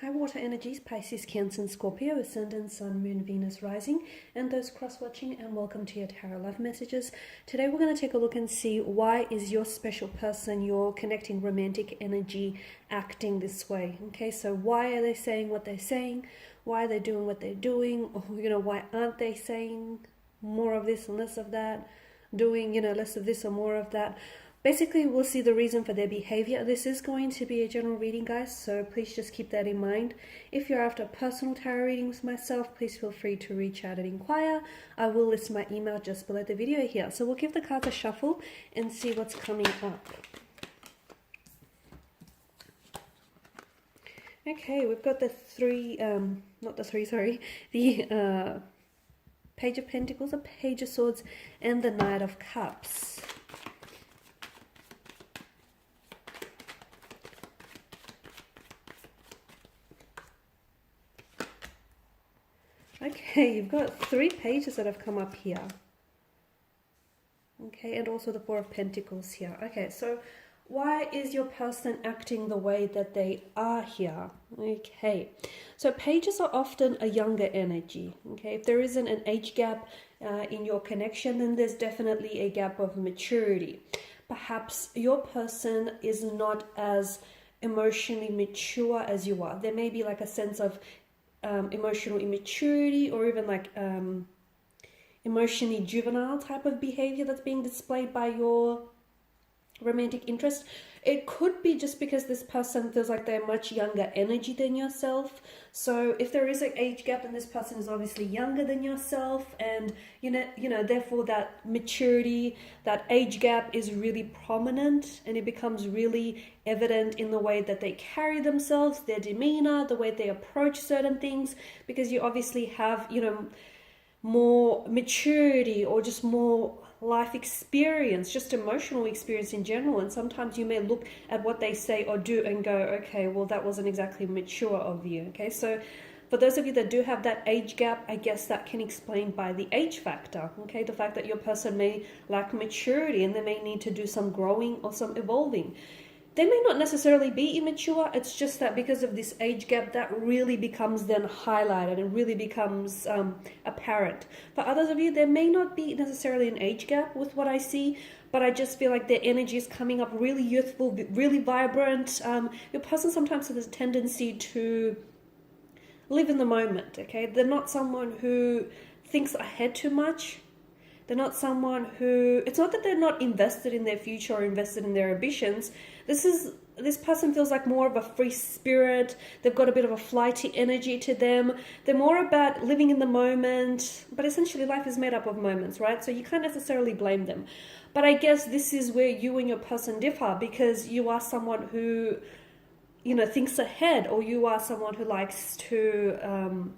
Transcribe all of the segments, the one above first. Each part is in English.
Hi water energies, Pisces, Cancer and Scorpio, Ascendant, Sun, Moon, Venus, Rising, and those cross-watching, and welcome to your Tarot Love Messages. Today we're going to take a look and see why is your special person, your connecting romantic energy, acting this way. Okay, so why are they saying what they're saying? Why are they doing what they're doing? Or, why aren't they saying more of this and less of that? Doing, less of this or more of that? Basically, we'll see the reason for their behavior. This is going to be a general reading, guys, so please just keep that in mind. If you're after personal tarot readings with myself, please feel free to reach out and inquire. I will list my email just below the video here. So we'll give the cards a shuffle and see what's coming up. Okay, we've got the Page of Pentacles, a Page of Swords, and the Knight of Cups. Okay, you've got 3 pages that have come up here. Okay, and also the Four of Pentacles here. Okay, so why is your person acting the way that they are here? Okay, so pages are often a younger energy. Okay, if there isn't an age gap in your connection, then there's definitely a gap of maturity. Perhaps your person is not as emotionally mature as you are. There may be like a sense of emotional immaturity, or even like emotionally juvenile type of behavior that's being displayed by your romantic interest. It could be just because this person feels like they're much younger energy than yourself. So if there is an age gap, and this person is obviously younger than yourself, and therefore that maturity, that age gap is really prominent, and it becomes really evident in the way that they carry themselves, their demeanor, the way they approach certain things, because you obviously have more maturity, or just more life experience, just emotional experience in general. And sometimes you may look at what they say or do and go, okay, well, that wasn't exactly mature of you. Okay, so for those of you that do have that age gap, I guess that can explain by the age factor. Okay, the fact that your person may lack maturity and they may need to do some growing or some evolving. They may not necessarily be immature, it's just that because of this age gap, that really becomes then highlighted and really becomes apparent. For others of you, there may not be necessarily an age gap with what I see, but I just feel like their energy is coming up really youthful, really vibrant. Your person sometimes has a tendency to live in the moment, okay? They're not someone who thinks ahead too much. They're not someone who, it's not that they're not invested in their future or invested in their ambitions. This person feels like more of a free spirit. They've got a bit of a flighty energy to them. They're more about living in the moment, but essentially life is made up of moments, right? So you can't necessarily blame them. But I guess this is where you and your person differ, because you are someone who, thinks ahead, or you are someone who likes to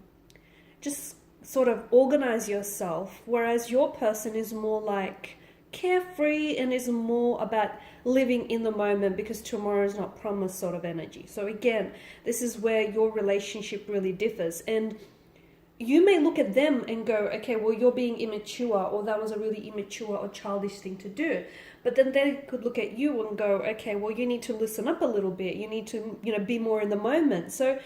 just sort of organize yourself, whereas your person is more like carefree and is more about living in the moment, because tomorrow is not promised sort of energy. So again, this is where your relationship really differs, and you may look at them and go, okay, well, you're being immature, or that was a really immature or childish thing to do. But then they could look at you and go, okay, well, you need to listen up a little bit, you need to be more in the moment. So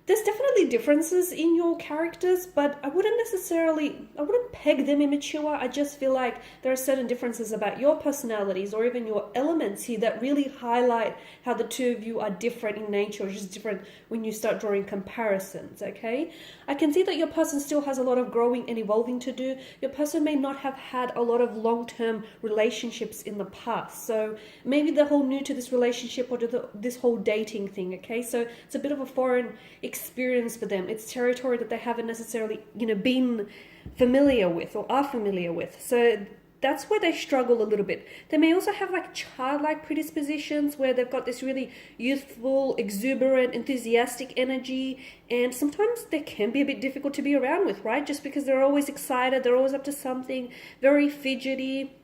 there's definitely differences in your characters, but I wouldn't peg them immature. I just feel like there are certain differences about your personalities, or even your elements here, that really highlight how the two of you are different in nature, or just different when you start drawing comparisons, okay? I can see that your person still has a lot of growing and evolving to do. Your person may not have had a lot of long-term relationships in the past, so maybe they're whole new to this relationship, or to this whole dating thing, okay? So it's a bit of a foreign experience for them. It's territory that they haven't necessarily been familiar with or are familiar with. So that's where they struggle a little bit. They may also have like childlike predispositions, where they've got this really youthful, exuberant, enthusiastic energy, and sometimes they can be a bit difficult to be around with, right? Just because they're always excited, they're always up to something, very fidgety,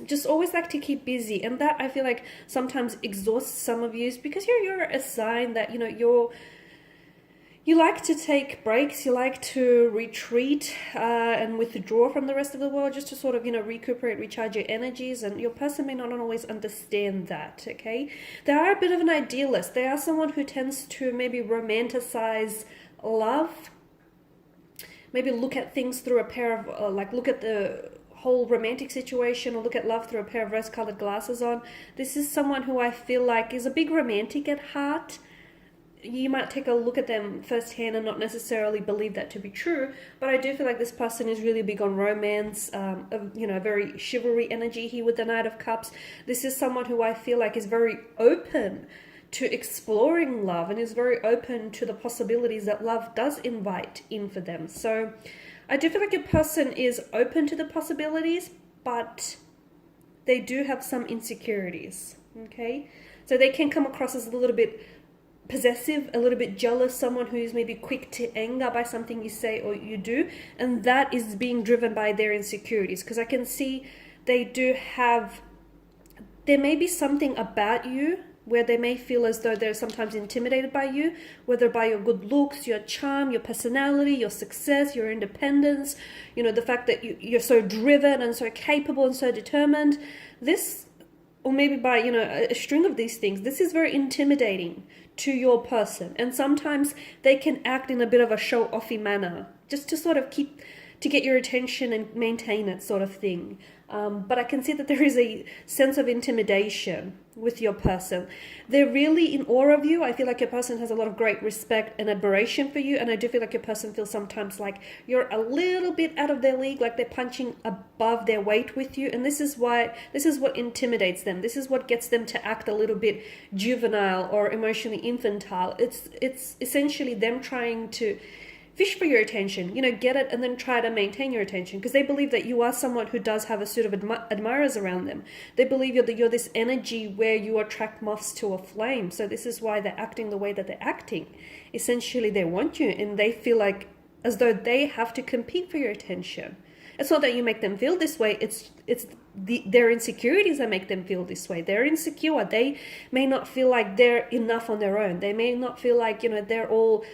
just always like to keep busy. And that, I feel like, sometimes exhausts some of you, because you're a sign that You like to take breaks, you like to retreat and withdraw from the rest of the world just to sort of, recuperate, recharge your energies, and your person may not always understand that, okay? They are a bit of an idealist. They are someone who tends to maybe romanticize love, maybe look at things through a pair of, look at the whole romantic situation or look at love through a pair of rose-colored glasses on. This is someone who I feel like is a big romantic at heart. You might take a look at them firsthand and not necessarily believe that to be true, but I do feel like this person is really big on romance, very chivalry energy here with the Knight of Cups. This is someone who I feel like is very open to exploring love and is very open to the possibilities that love does invite in for them. So I do feel like your person is open to the possibilities, but they do have some insecurities, okay? So they can come across as a little bit possessive, a little bit jealous, someone who is maybe quick to anger by something you say or you do, and that is being driven by their insecurities, because I can see there may be something about you where they may feel as though they're sometimes intimidated by you, whether by your good looks, your charm, your personality, your success, your independence, the fact that you're so driven and so capable and so determined. This, or maybe by, a string of these things, this is very intimidating to your person. And sometimes they can act in a bit of a show-offy manner, just to sort of get your attention and maintain it sort of thing. But I can see that there is a sense of intimidation with your person. They're really in awe of you. I feel like your person has a lot of great respect and admiration for you. And I do feel like your person feels sometimes like you're a little bit out of their league, like they're punching above their weight with you. And this is what intimidates them. This is what gets them to act a little bit juvenile or emotionally infantile. It's essentially them trying to fish for your attention, get it and then try to maintain your attention, because they believe that you are someone who does have a suit of admirers around them. They believe you're this energy where you attract moths to a flame. So this is why they're acting the way that they're acting. Essentially, they want you and they feel like as though they have to compete for your attention. It's not that you make them feel this way. It's their insecurities that make them feel this way. They're insecure. They may not feel like they're enough on their own. They may not feel like, they're all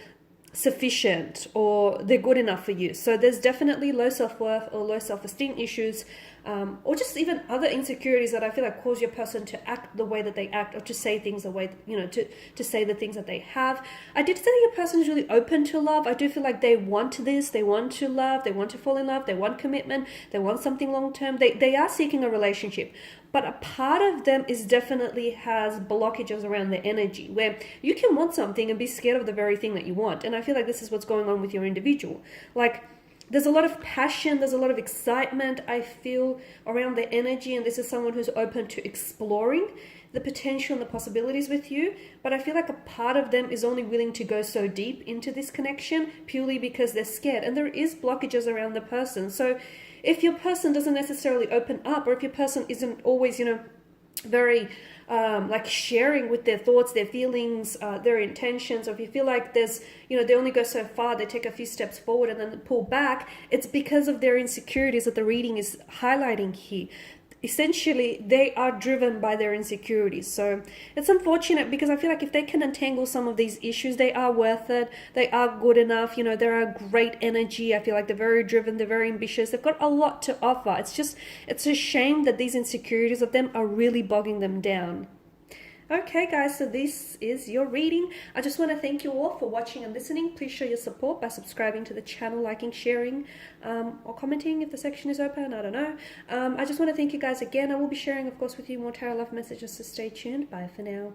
sufficient or they're good enough for you. So there's definitely low self-worth or low self-esteem issues, or just even other insecurities that I feel like cause your person to act the way that they act, or to say things the way, to say the things that they have. I did say that your person is really open to love. I do feel like they want this, they want to love, they want to fall in love, they want commitment, they want something long-term. They are seeking a relationship. But a part of them definitely has blockages around their energy, where you can want something and be scared of the very thing that you want. And I feel like this is what's going on with your individual. Like, there's a lot of passion, there's a lot of excitement, I feel, around their energy. And this is someone who's open to exploring the potential and the possibilities with you. But I feel like a part of them is only willing to go so deep into this connection purely because they're scared. And there is blockages around the person. So if your person doesn't necessarily open up, or if your person isn't always, very sharing with their thoughts, their feelings, their intentions, or if you feel like there's, they only go so far, they take a few steps forward and then pull back, it's because of their insecurities that the reading is highlighting here. Essentially, they are driven by their insecurities. So it's unfortunate, because I feel like if they can untangle some of these issues, they are worth it. They are good enough. They're a great energy. I feel like they're very driven. They're very ambitious. They've got a lot to offer. It's a shame that these insecurities of them are really bogging them down. Okay, guys, so this is your reading. I just want to thank you all for watching and listening. Please show your support by subscribing to the channel, liking, sharing, or commenting if the section is open. I don't know. I just want to thank you guys again. I will be sharing, of course, with you more tarot love messages, so stay tuned. Bye for now.